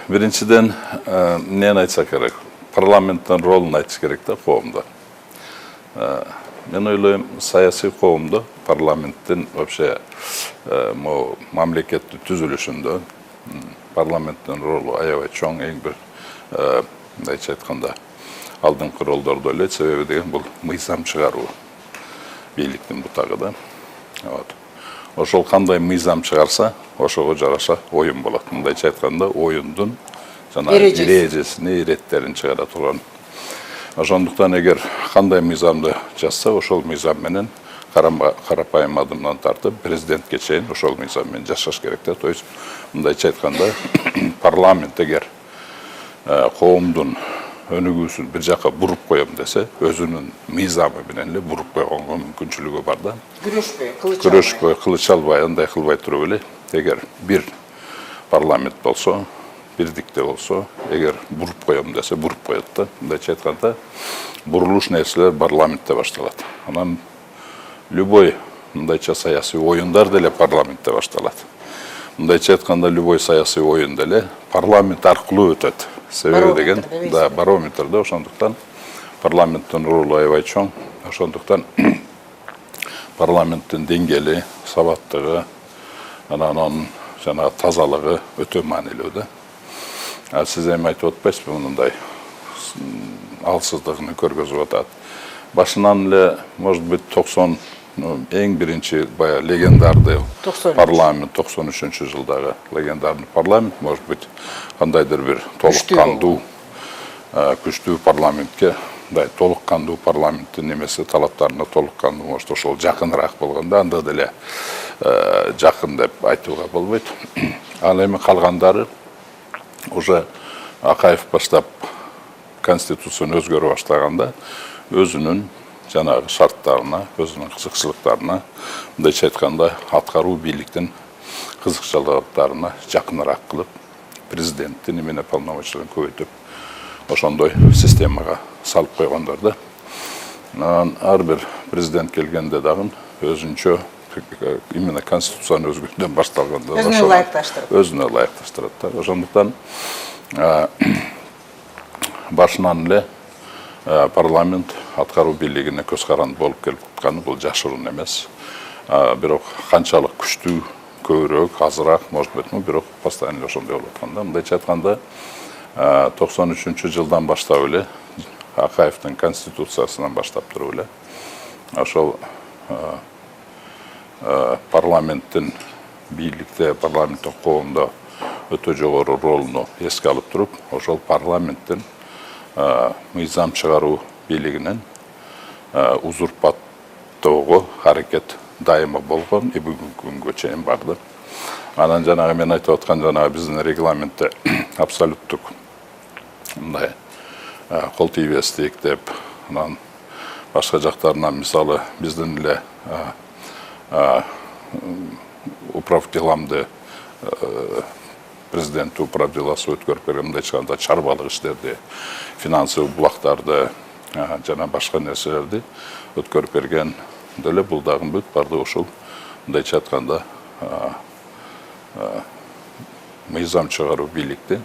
Birinciden neni aytsak керек? Parlamentin rolunu айтыш керек да коомдо. Мен ойлойм, саясий коомдо парламенттин вообще мамлекеттин түзүлүшүндө парламенттин ролу аябай чоң, эң бир мындайча айтканда алдыңкы ролдордо эле, себеби деген бул мыйзам чыгаруу бийликтин бутагы да. Ошол кандай мыйзам чыгарса, ошого жараша оюн болот. Мындайча айтканда оюндун эрежесини, иреттерин чыгара турган. Ошондуктан эгер кандай мыйзамды жазса, ошол мыйзам менен карапайым адымдан тартып президентке чейин ошол мыйзам менен жашаш керек да. То есть мындайча айтканда парламент эгер коомдун өнүгүүсүн бир жака буруп коем десе, өзүнүн мыйзамы менен эле буруп койгонго мүмкүнчүлүгү бар да. Күрөшпөй, кылыч албай, андай кылбай туруп эле, эгер бир парламент болсо, бирдикте болсо, эгер буруп коем десе, буруп коет да. Мындайча айтканда, бурулуш нерселер парламентте башталат. Анан любой мындайча саясий оюндар деле парламентте башталат. Мындайча айтканда, любой саясий оюн деле парламент аркылуу өтөт. Себеби деген, да, барометр да, ошондуктан парламенттин ролу аябай чоң. Ошондуктан парламенттин деңгээли, сабаттыгы, анан жана тазалыгы өтө маанилүү да. Сиз эми айтып атпайсызбы, мындай алсыздыгын көргөзүп атат. Башынан эле, может быть, 90 эң биринчи бая легендарный парламент 93 жылдагы легендарный парламент, может быть, кандайдыр бир толук кандуу күчтүү парламентке, толук кандуу парламенттин немеси талаптарына толук кандуу, может, ошол жакыныраак болгондо анда деле жакын деп айтууга болбойт. Ал эми калгандары уже Акаев баштап конституцияны өзгөрө баштаганда өзүнүн жанагы шарттарына, өзүнүн кызыкчылыктарына, мындайча айтканда, аткаруу бийликтин кызыкчылыктарына жакыныраак кылып, президенттин эмне полномочияларын көбөйтүп, ошондой системага салып койгондор да. Ар бир президент келгенде дагы өзүнчө именно конституцияны өзгөртүүдөн башталганда өзүнө ылайыкташтырат да. Ошондуктан башынан эле парламент аткаруу бийлигине көз каранды болуп келип атканы бул жашыруун эмес. Бирок канчалык күчтүү, көбүрөөк, азыраак, может быть, бирок постоянно ошондой болуп атканда, мындайча айтканда 93 жылдан баштап эле Акаевдин конституциясынан баштап туруп эле ошол парламенттин бийликте, парламенттин коомдо өтө жогору ролуну эске алып туруп, ошол парламенттин мыйзам чыгаруу бийлигинен узурпаттоого аракет дайыма болгон, бүгүнкү күнгө чейин барды. Анан жанагы мен айтып аткан жанагы биздин регламентте абсолюттук мындай кол тийбестик деп, анан башка жактарынан мисалы биздин эле управ деламды президент управ деласы өткөрүп берген, мындайча айтканда чарбалык иштерди, финансылык булактарды, жана башка нерселерди өткөрүп берген деле бул дагы бүт барды ошол мындайча айтканда мыйзам чыгаруу бийликти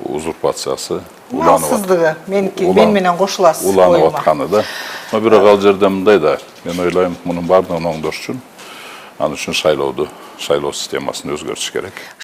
узурпациясы алсыздыгы мен менен кошуласыз уланып атканы да. Бирок ал жерде мындай да, мен ойлойм, мунун баардыгын оңдош үчүн аны үчүн шайлоо системасын өзгөртүш керек.